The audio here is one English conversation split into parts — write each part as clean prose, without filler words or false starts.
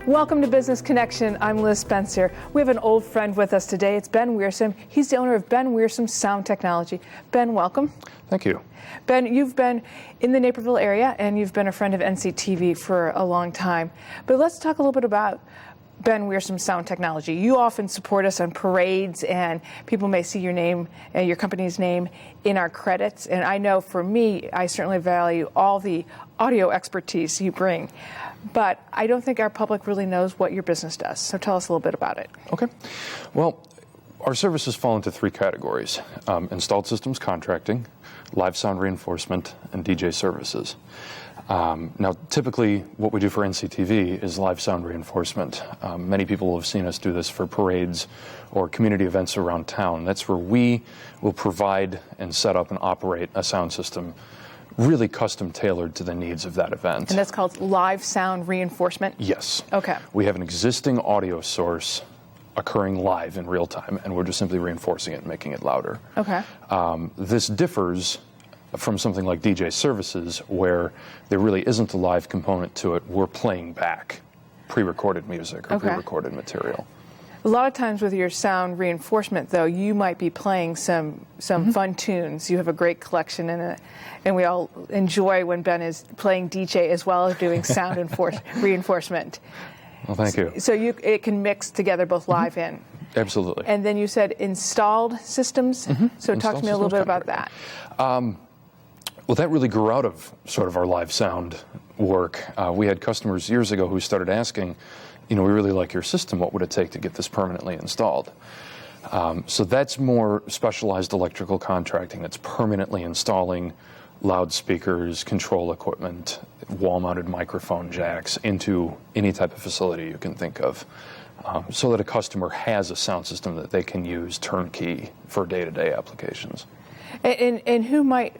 Welcome to Business Connection. I'm Liz Spencer. We have an old friend with us today. It's Ben Wiersum. He's the owner of Wiersum Sound Technology. Ben, welcome. Thank you. Ben, you've been in the Naperville area and you've been a friend of NCTV for a long time. But let's talk a little bit about Wiersum Sound Technology. You often support us on parades, and people may see your name, your company's name, in our credits. And I know for me, I certainly value all the audio expertise you bring. But I don't think our public really knows what your business does. So tell us a little bit about it. Okay. Well, our services fall into three categories: installed systems contracting, live sound reinforcement, and DJ services. Now, typically, what we do for NCTV is live sound reinforcement. Many people have seen us do this for parades or community events around town. That's where we will provide and set up and operate a sound system really custom tailored to the needs of that event. And that's called live sound reinforcement? Yes. Okay. We have an existing audio source occurring live in real time, and we're just simply reinforcing it and making it louder. Okay. This differs from something like DJ services, where there really isn't a live component to it. We're playing back pre-recorded music or pre-recorded material. A lot of times with your sound reinforcement, though, you might be playing some fun tunes. You have a great collection in it, and we all enjoy when Ben is playing DJ as well as doing sound reinforcement. Well, thank you. So it can mix together both live and... Absolutely. And then you said installed systems. So talk to me a little bit about that. Well, that really grew out of sort of our live sound work. We had customers years ago who started asking, we really like your system. What would it take to get this permanently installed? So that's more specialized electrical contracting. That's permanently installing loudspeakers, control equipment, wall-mounted microphone jacks into any type of facility you can think of, so that a customer has a sound system that they can use turnkey for day-to-day applications. And who might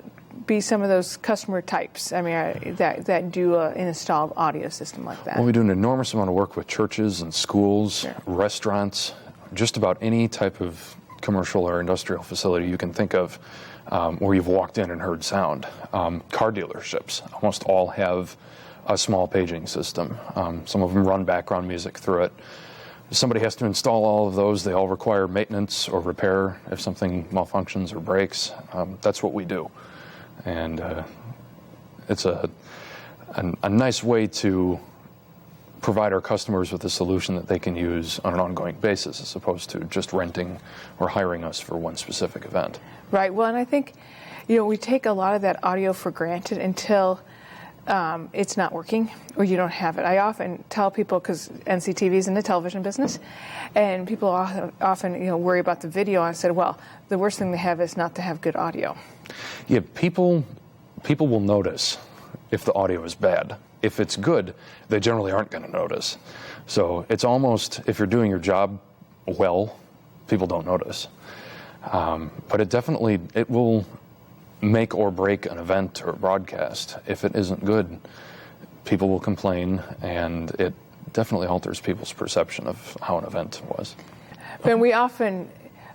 be some of those customer types, that do an installed audio system like that? Well, we do an enormous amount of work with churches and schools, restaurants, just about any type of commercial or industrial facility you can think of where you've walked in and heard sound. Car dealerships almost all have a small paging system. Some of them run background music through it. Somebody has to install all of those. They all require maintenance or repair if something malfunctions or breaks. That's what we do. And it's a nice way to provide our customers with a solution that they can use on an ongoing basis, as opposed to just renting or hiring us for one specific event. Right. Well, and I think, we take a lot of that audio for granted until it's not working or you don't have it. I often tell people, because NCTV is in the television business, and people often worry about the video. I said, well, the worst thing to have is not to have good audio. Yeah, people will notice if the audio is bad. If it's good, they generally aren't going to notice. So it's almost, if you're doing your job well, people don't notice. But it will make or break an event or broadcast. If it isn't good, people will complain, and it definitely alters people's perception of how an event was. Ben, we often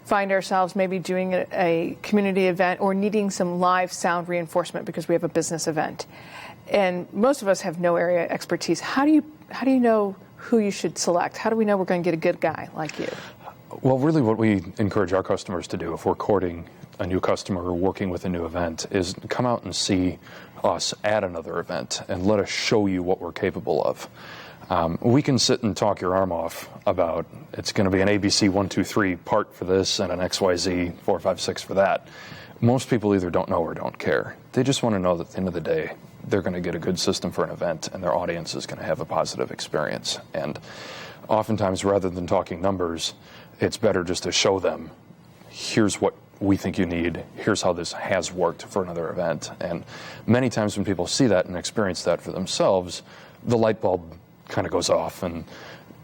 find ourselves maybe doing a community event or needing some live sound reinforcement because we have a business event. And most of us have no area expertise. How do you know who you should select? How do we know we're going to get a good guy like you? Well, really what we encourage our customers to do if we're courting a new customer or working with a new event is come out and see us at another event and let us show you what we're capable of. We can sit and talk your arm off about it's going to be an ABC 1, 2, 3 part for this and an XYZ 4, 5, 6 for that. Most people either don't know or don't care. They just want to know that at the end of the day, they're going to get a good system for an event and their audience is going to have a positive experience. And oftentimes, rather than talking numbers, it's better just to show them, here's what we think you need, here's how this has worked for another event. And many times when people see that and experience that for themselves, the light bulb kind of goes off and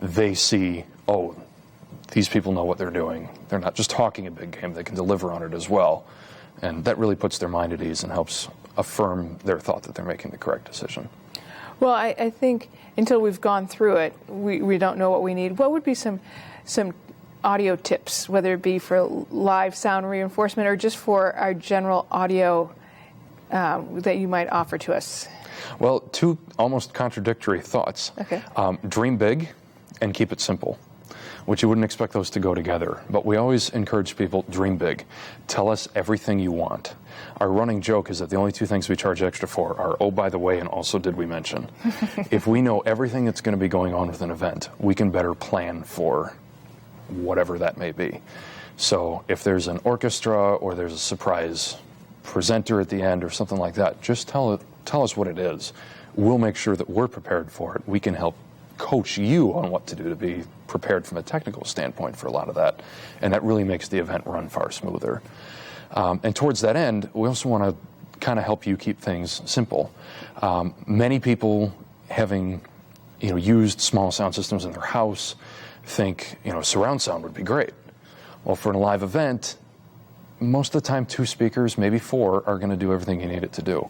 they see, oh, these people know what they're doing. They're not just talking a big game, they can deliver on it as well. And that really puts their mind at ease and helps affirm their thought that they're making the correct decision. Well, I think until we've gone through it, we don't know what we need. What would be some audio tips, whether it be for live sound reinforcement or just for our general audio that you might offer to us? Well, two almost contradictory thoughts. Okay. Dream big and keep it simple, which you wouldn't expect those to go together. But we always encourage people, dream big. Tell us everything you want. Our running joke is that the only two things we charge extra for are, oh, by the way, and also did we mention. If we know everything that's going to be going on with an event, we can better plan for whatever that may be. So if there's an orchestra or there's a surprise presenter at the end or something like that, just tell us what it is. We'll make sure that we're prepared for it. We can help coach you on what to do to be prepared from a technical standpoint for a lot of that, and that really makes the event run far smoother. And towards that end, we also want to kind of help you keep things simple. Many people, having used small sound systems in their house, think surround sound would be great. Well, for a live event, most of the time 2 speakers, maybe 4, are going to do everything you need it to do.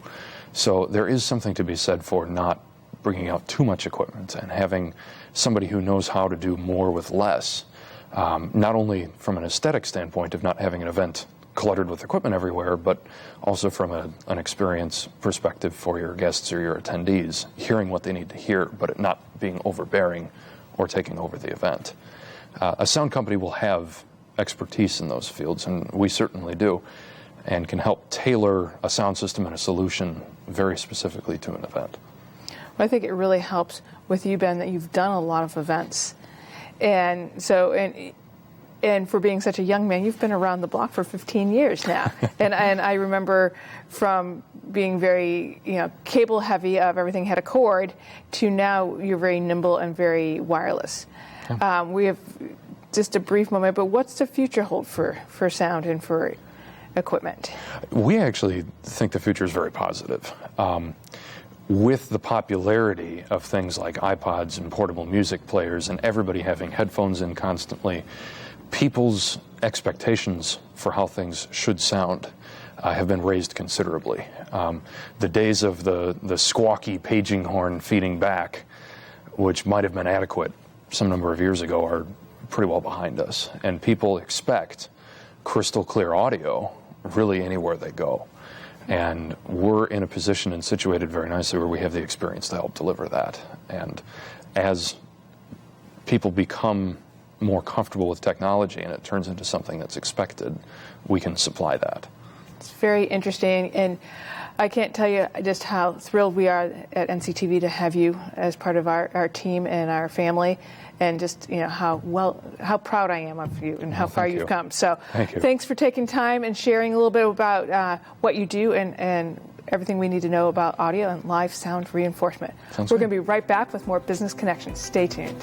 So there is something to be said for not bringing out too much equipment and having somebody who knows how to do more with less, not only from an aesthetic standpoint of not having an event cluttered with equipment everywhere, but also from an experience perspective for your guests or your attendees, hearing what they need to hear, but it not being overbearing or taking over the event. A sound company will have expertise in those fields, and we certainly do, and can help tailor a sound system and a solution very specifically to an event. Well, I think it really helps with you, Ben, that you've done a lot of events. And so, and for being such a young man, you've been around the block for 15 years now. and I remember from being very, cable heavy of everything had a cord to now you're very nimble and very wireless. Yeah. We have just a brief moment, but what's the future hold for sound and for equipment? We actually think the future is very positive. With the popularity of things like iPods and portable music players and everybody having headphones in constantly, people's expectations for how things should sound have been raised considerably. The days of the squawky paging horn feeding back, which might have been adequate some number of years ago, are pretty well behind us. And people expect crystal clear audio really anywhere they go. And we're in a position and situated very nicely where we have the experience to help deliver that. And as people become more comfortable with technology and it turns into something that's expected, we can supply that. It's very interesting, and I can't tell you just how thrilled we are at NCTV to have you as part of our team and our family, and just how proud I am of you and how far you've come. So thanks for taking time and sharing a little bit about what you do and everything we need to know about audio and live sound reinforcement. We're going to be right back with more Business Connections. Stay tuned.